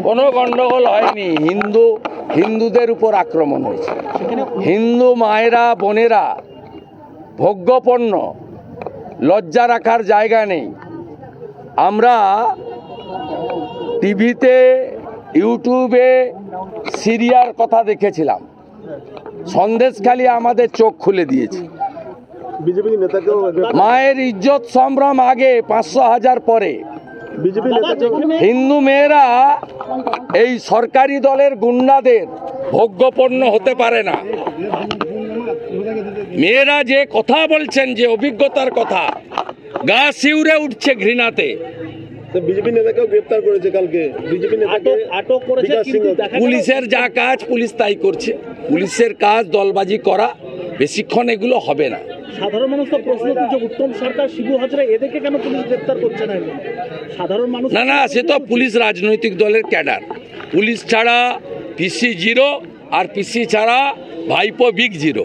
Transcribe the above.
কোনো গন্ডগোল হয়নি। হিন্দুদের উপর আক্রমণ হয়েছে। হিন্দু মায়েরা বোনেরা ভোগ্যপণ্য, লজ্জা রাখার জায়গা নেই। আমরা টিভিতে ইউটিউবে সিরিয়ার কথা দেখেছিলাম, সন্দেশখালি আমাদের চোখ খুলে দিয়েছে। বিজেপি নেতাকেও মায়ের ইজ্জত সম্ভ্রম আগে, 500,000 পরে। বিজেপি নেতাকেও হিন্দু মেয়েরা এই সরকারি দলের গুন্ডাদের ভোগ্যপণ্য হতে পারে না। মেয়েরা যে কথা বলছেন, যে অভিজ্ঞতার কথা, গা শিউরে উঠছে ঘৃণাতে। বিজেপি নেতাকেও গ্রেফতার করেছে কালকে। বিজেপি নেতাকে আটক করেছে, কিন্তু দেখা গেল পুলিশের যা কাজ পুলিশ তাই করছে। পুলিশের কাজ দলবাজি করা, বেশিক্ষণ এগুলো হবে না। সাধারণ মানুষ তো প্রশ্ন তুলছে, উত্তম সরকার, শিবু হাজরা, এদেরকে কেন পুলিশ গ্রেফতার করছে না? সাধারণ মানুষ না, সে তো পুলিশ রাজনৈতিক দলের ক্যাডার। পুলিশ ছাড়া পিসি জিরো, আর পিসি ছাড়া ভাইপো বিগ জিরো।